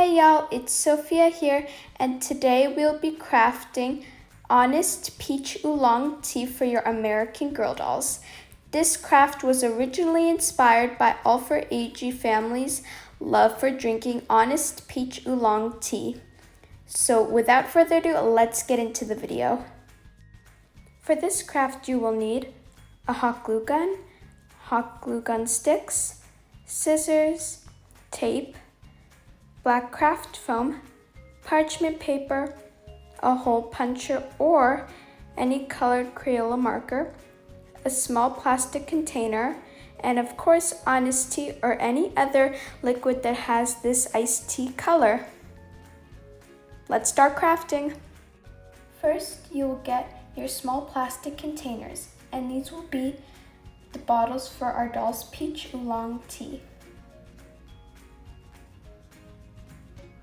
Hey y'all, it's Sofia here, and today we'll be crafting Honest Peach Oolong Tea for your American Girl dolls. This craft was originally inspired by all four AG families' love for drinking Honest Peach Oolong Tea. So without further ado, let's get into the video. For this craft you will need a hot glue gun sticks, scissors, tape, black craft foam, parchment paper, a hole puncher or any colored Crayola marker, a small plastic container, and of course Honest Tea or any other liquid that has this iced tea color. Let's start crafting. First, you will get your small plastic containers, and these will be the bottles for our doll's Peach Oolong Tea.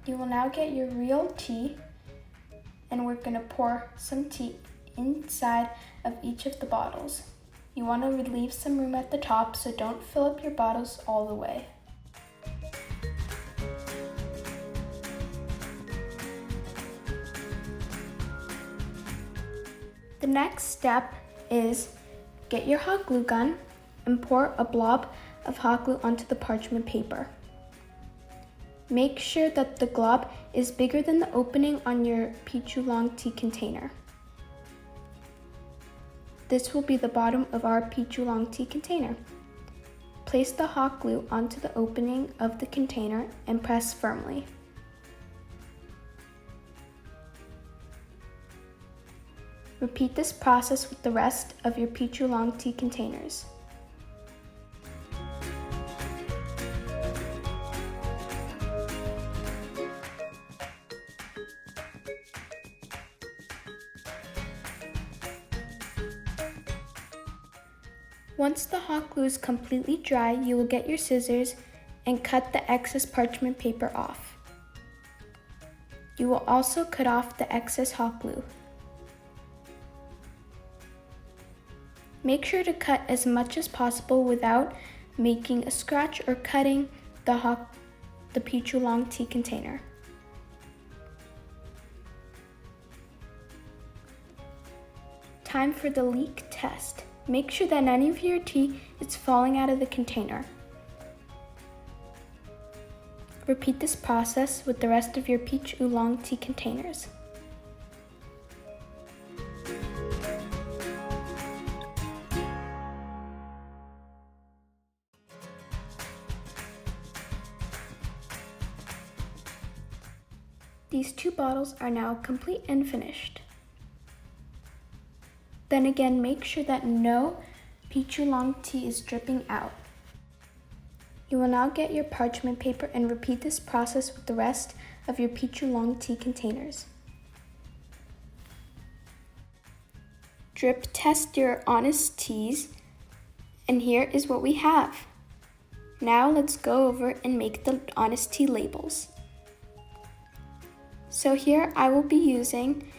You will now get your real tea, and we're going to pour some tea inside of each of the bottles. You want to leave some room at the top, so don't fill up your bottles all the way. The next step is get your hot glue gun and pour a blob of hot glue onto the parchment paper. Make sure that the glob is bigger than the opening on your Peach Oolong Tea container. This will be the bottom of our Peach Oolong Tea container. Place the hot glue onto the opening of the container and press firmly. Repeat this process with the rest of your Peach Oolong Tea containers. Once the hot glue is completely dry, you will get your scissors and cut the excess parchment paper off. You will also cut off the excess hot glue. Make sure to cut as much as possible without making a scratch or cutting the Peach Oolong Tea container. Time for the leak test. Make sure that none of your tea is falling out of the container. Repeat this process with the rest of your Peach Oolong Tea containers. These two bottles are now complete and finished. Then again, make sure that no Peach Oolong Tea is dripping out. You will now get your parchment paper and repeat this process with the rest of your Peach Oolong Tea containers. Drip test your Honest Teas, and here is what we have. Now let's go over and make the Honest Tea labels. So here I will be using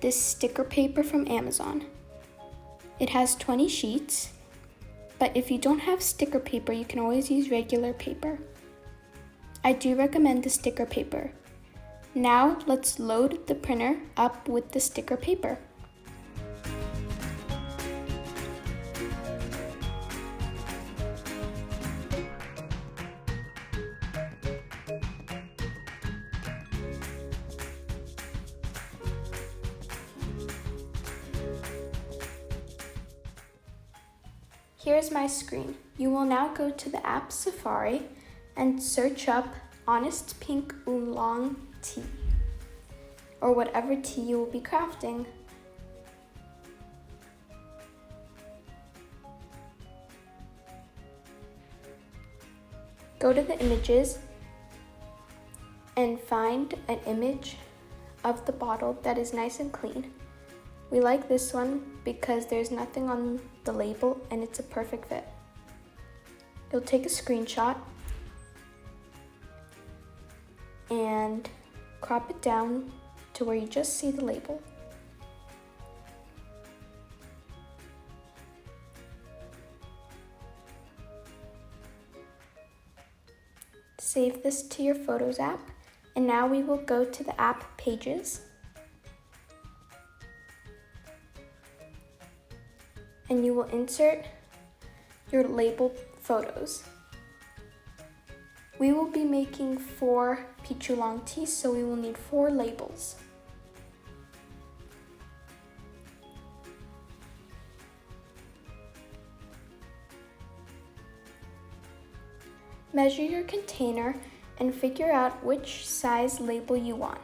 this sticker paper from Amazon. It has 20 sheets, but if you don't have sticker paper, you can always use regular paper. I do recommend the sticker paper. Now let's load the printer up with the sticker paper. Here's my screen. You will now go to the app Safari and search up Honest Pink Oolong Tea, or whatever tea you will be crafting. Go to the images and find an image of the bottle that is nice and clean. We like this one because there's nothing on the label and it's a perfect fit. You'll take a screenshot and crop it down to where you just see the label. Save this to your Photos app And now we will go to the app pages. And you will insert your label photos. We will be making 4 peach oolong teas, so we will need 4 labels. Measure your container and figure out which size label you want.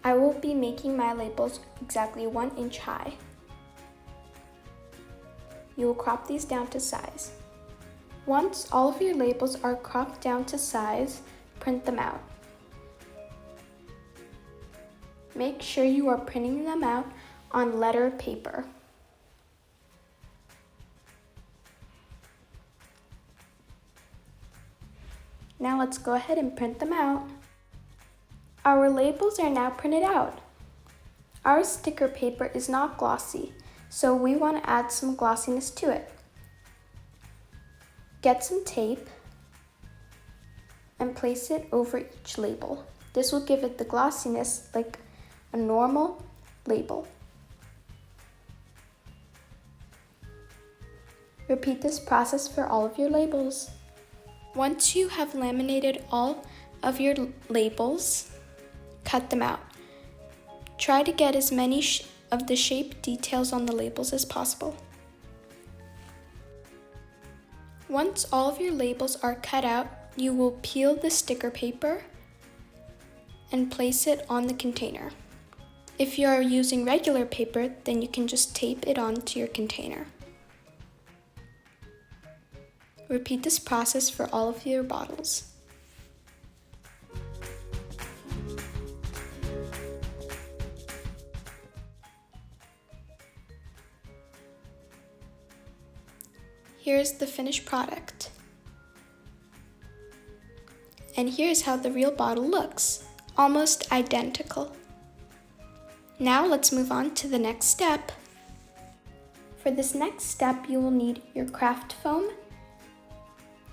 I will be making my labels exactly 1 inch high. You will crop these down to size. Once all of your labels are cropped down to size, print them out. Make sure you are printing them out on letter paper. Now let's go ahead and print them out. Our labels are now printed out. Our sticker paper is not glossy, so we want to add some glossiness to it. Get some tape and place it over each label. This will give it the glossiness like a normal label. Repeat this process for all of your labels. Once you have laminated all of your labels, cut them out. Try to get as many of the shape details on the labels as possible. Once all of your labels are cut out, you will peel the sticker paper and place it on the container. If you are using regular paper, then you can just tape it onto your container. Repeat this process for all of your bottles. Here's the finished product. And here's how the real bottle looks, almost identical. Now let's move on to the next step. For this next step, you will need your craft foam.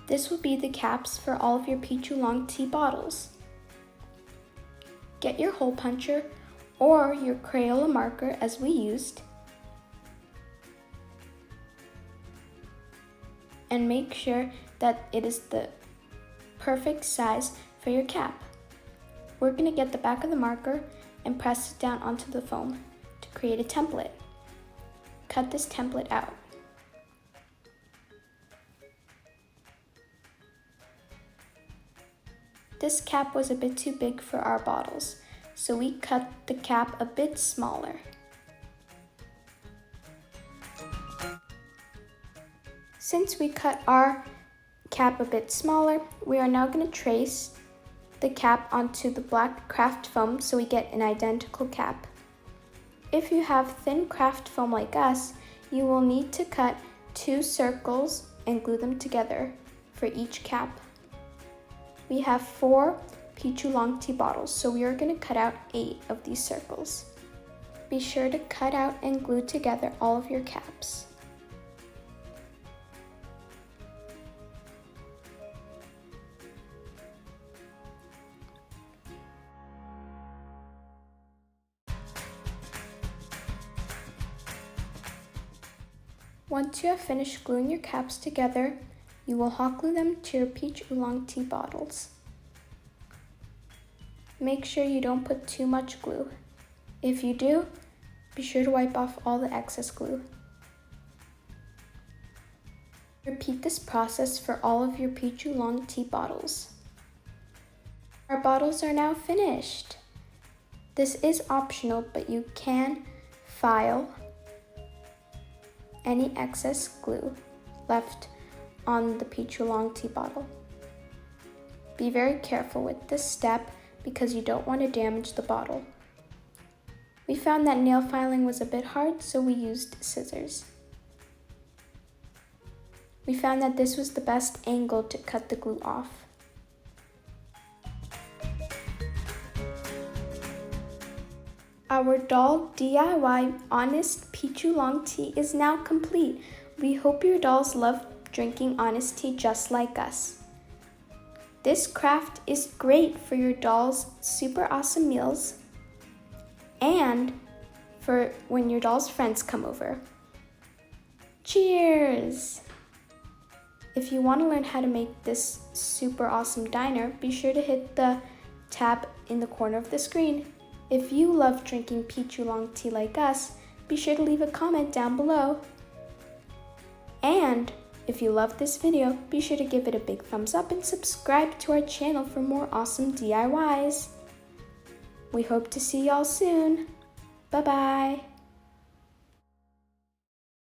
This will be the caps for all of your peach oolong tea bottles. Get your hole puncher or your Crayola marker as we used, and make sure that it is the perfect size for your cap. We're going to get the back of the marker and press it down onto the foam to create a template. Cut this template out. This cap was a bit too big for our bottles, so we cut the cap a bit smaller. Since we cut our cap a bit smaller, we are now going to trace the cap onto the black craft foam so we get an identical cap. If you have thin craft foam like us, you will need to cut 2 circles and glue them together for each cap. We have 4 peach oolong tea bottles, so we are going to cut out 8 of these circles. Be sure to cut out and glue together all of your caps. Once you have finished gluing your caps together, you will hot glue them to your peach oolong tea bottles. Make sure you don't put too much glue. If you do, be sure to wipe off all the excess glue. Repeat this process for all of your peach oolong tea bottles. Our bottles are now finished. This is optional, but you can file any excess glue left on the peach oolong tea bottle. Be very careful with this step because you don't want to damage the bottle. We found that nail filing was a bit hard, so we used scissors. We found that this was the best angle to cut the glue off. Our doll DIY Honest Peach Oolong Tea is now complete. We hope your dolls love drinking honest tea just like us. This craft is great for your doll's super awesome meals and for when your doll's friends come over. Cheers! If you want to learn how to make this super awesome diner, be sure to hit the tab in the corner of the screen. If you love drinking peach oolong tea like us, be sure to leave a comment down below. And if you love this video, be sure to give it a big thumbs up and subscribe to our channel for more awesome DIYs. We hope to see y'all soon. Bye-bye.